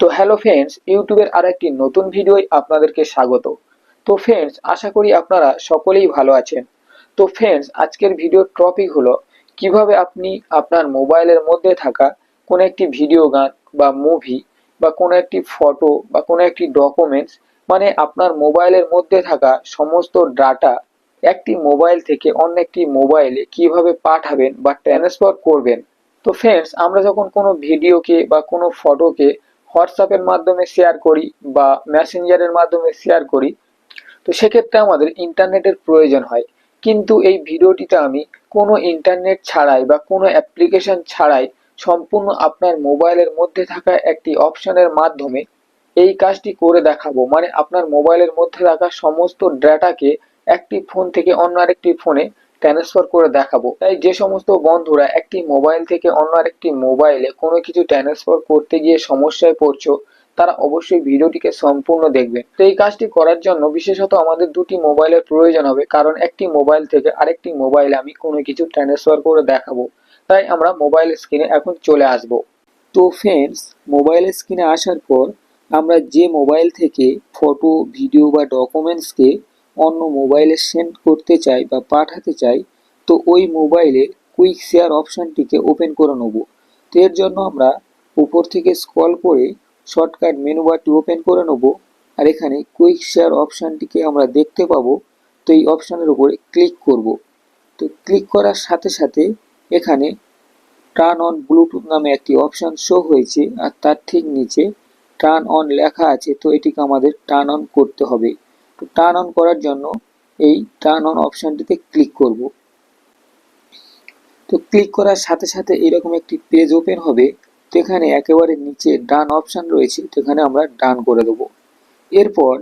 তো hello friends, ইউটিউবের আরেকটি নতুন ভিডিওয় আপনাদেরকে স্বাগত। তো ফ্রেন্ডস, আশা করি আপনারা সকলেই ভালো আছেন। তো ফ্রেন্ডস, আজকের ভিডিওর টপিক হলো কিভাবে আপনি আপনার মোবাইলের মধ্যে থাকা কোনো একটি ভিডিও গান বা মুভি বা কোনো একটি ফটো বা কোনো একটি ডকুমেন্টস, মানে আপনার মোবাইলের মধ্যে থাকা সমস্ত ডাটা একটি মোবাইল থেকে অন্য একটি মোবাইলে কিভাবে পাঠাবেন বা ট্রান্সফার করবেন। তো ফ্রেন্ডস, আমরা যখন কোনো ভিডিওকে বা কোনো ফটোকে হোয়াটসঅ্যাপের মাধ্যমে শেয়ার করি বা মেসেঞ্জারের মাধ্যমে শেয়ার করি, তো সেক্ষেত্রে আমাদের ইন্টারনেটের প্রয়োজন হয়। কিন্তু এই ভিডিওটিতে আমি কোনো ইন্টারনেট ছাড়াই বা কোনো অ্যাপ্লিকেশন ছাড়াই সম্পূর্ণ আপনার মোবাইলের মধ্যে থাকা একটি অপশনের মাধ্যমে এই কাজটি করে দেখাবো। মানে আপনার মোবাইলের মধ্যে থাকা সমস্ত ডেটাকে একটি ফোন থেকে অন্য আরেকটি ফোনে ট্রান্সফার করে দেখাবো। তাই যে সমস্ত বন্ধুরা একটি মোবাইল থেকে অন্য আরেকটি মোবাইলে কোনো কিছু ট্রান্সফার করতে গিয়ে সমস্যায় পড়ছো, তারা অবশ্যই ভিডিওটিকে সম্পূর্ণ দেখবেন। তো এই কাজটি করার জন্য বিশেষত আমাদের দুটি মোবাইলের প্রয়োজন হবে, কারণ একটি মোবাইল থেকে আরেকটি মোবাইলে আমি কোনো কিছু ট্রান্সফার করে দেখাবো। তাই আমরা মোবাইল স্ক্রিনে এখন চলে আসব। তো ফ্রেন্ডস, মোবাইল স্ক্রিনে আসার পর আমরা যে মোবাইল থেকে ফটো, ভিডিও বা ডকুমেন্টসকে অন্য মোবাইলে সেন্ড করতে চাই বা পাঠাতে চাই, তো ওই মোবাইলের কুইক শেয়ার অপশানটিকে ওপেন করে নেব। তো এর জন্য আমরা উপর থেকে স্ক্রল করে শর্টকাট মেনু বারটি ওপেন করে নেব, আর এখানে কুইক শেয়ার অপশানটিকে আমরা দেখতে পাবো। তো এই অপশানের উপরে ক্লিক করব। তো ক্লিক করার সাথে সাথে এখানে টার্ন অন ব্লুটুথ নামে একটি অপশান শো হয়েছে, আর তার ঠিক নিচে টার্ন অন লেখা আছে। তো এটিকে আমাদের টার্ন অন করতে হবে। তো টার্ন অন করার জন্য এই টার্ন অন অপশানটিতে ক্লিক করব। তো ক্লিক করার সাথে সাথে এরকম একটি পেজ ওপেন হবে। তো এখানে একেবারে নিচে ডান অপশান রয়েছে, তো এখানে আমরা ডান করে দেবো। এরপর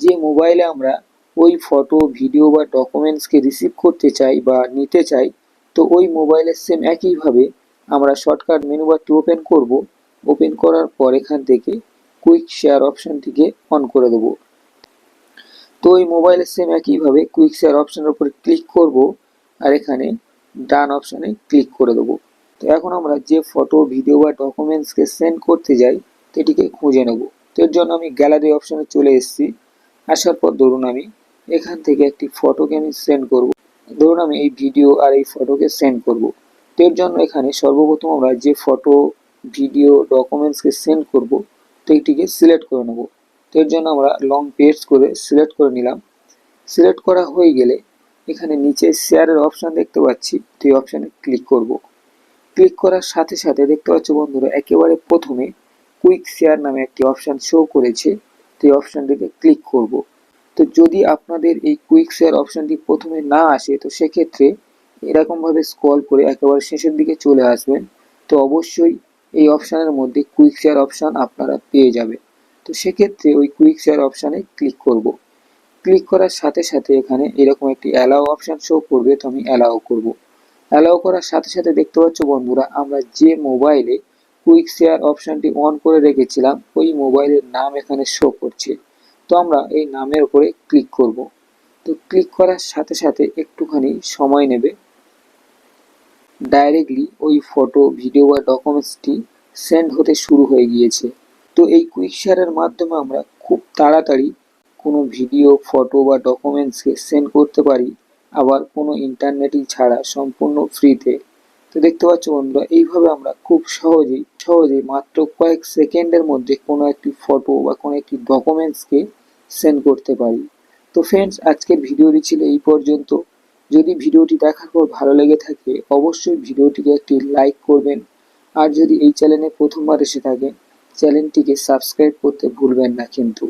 যে মোবাইলে আমরা ওই ফটো, ভিডিও বা ডকুমেন্টসকে রিসিভ করতে চাই বা নিতে চাই, তো ওই মোবাইলের সেম একইভাবে আমরা শর্টকাট মেনু বারটি ওপেন করব। ওপেন করার পর এখান থেকে কুইক শেয়ার অপশানটিকে অন করে দেবো। তো ওই মোবাইলের সেম একইভাবে কুইক শেয়ার অপশানের উপর ক্লিক করব, আর এখানে ডান অপশানে ক্লিক করে দেবো। তো এখন আমরা যে ফটো, ভিডিও বা ডকুমেন্টসকে সেন্ড করতে যাই সেটিকে খুঁজে নেব। তো এর জন্য আমি গ্যালারি অপশানে চলে এসেছি। আসার পর ধরুন আমি এখান থেকে একটি ফটোকে আমি সেন্ড করব। ধরুন আমি এই ভিডিও আর এই ফটোকে সেন্ড করব। তো এর জন্য এখানে সর্বপ্রথম আমরা যে ফটো, ভিডিও, ডকুমেন্টসকে সেন্ড করব, তো এইটিকে সিলেক্ট করে নেব। তো এর জন্য আমরা লং প্রেস করে সিলেক্ট করে নিলাম। সিলেক্ট করা হয়ে গেলে এখানে নিচে শেয়ারের অপশান দেখতে পাচ্ছি, তো এই অপশানে ক্লিক করব। ক্লিক করার সাথে সাথে দেখতে পাচ্ছ বন্ধুরা, একেবারে প্রথমে কুইক শেয়ার নামে একটি অপশান শো করেছে। তো এই অপশানটিতে ক্লিক করব। তো যদি আপনাদের এই কুইক শেয়ার অপশানটি প্রথমে না আসে, তো সেক্ষেত্রে এরকমভাবে স্ক্রল করে একেবারে শেষের দিকে চলে আসবেন। তো অবশ্যই এই অপশানের মধ্যে কুইক শেয়ার অপশান আপনারা পেয়ে যাবেন। তো সেক্ষেত্রে ওই কুইক শেয়ার অপশানে ক্লিক করব। ক্লিক করার সাথে সাথে এখানে এরকম একটি অ্যালাও অপশান শো করবে, তো আমি অ্যালাও করব। অ্যালাও করার সাথে সাথে দেখতে পাচ্ছ বন্ধুরা, আমরা যে মোবাইলে কুইক শেয়ার অপশানটি অন করে রেখেছিলাম ওই মোবাইলের নাম এখানে শো করছে। তো আমরা এই নামের উপরে ক্লিক করব। তো ক্লিক করার সাথে সাথে একটুখানি সময় নেবে। ডাইরেক্টলি ওই ফটো, ভিডিও বা ডকুমেন্টসটি সেন্ড হতে শুরু হয়ে গিয়েছে। তো এই কুইক শেয়ারের মাধ্যমে আমরা খুব তাড়াতাড়ি কোনো ভিডিও, ফটো বা ডকুমেন্টসকে সেন্ড করতে পারি, আবার কোনো ইন্টারনেটই ছাড়া সম্পূর্ণ ফ্রিতে। তো দেখতে পাচ্ছ বন্ধুরা, এইভাবে আমরা খুব সহজেই মাত্র কয়েক সেকেন্ডের মধ্যে কোনো একটি ফটো বা কোনো একটি ডকুমেন্টসকে সেন্ড করতে পারি। তো ফ্রেন্ডস, আজকের ভিডিওটি ছিল এই পর্যন্ত। যদি ভিডিওটি দেখার পর ভালো লেগে থাকে অবশ্যই ভিডিওটিকে একটি লাইক করবেন, আর যদি এই চ্যানেলে প্রথমবার এসে থাকেন চ্যানেলটিকে সাবস্ক্রাইব করতে ভুলবেন না কিন্তু।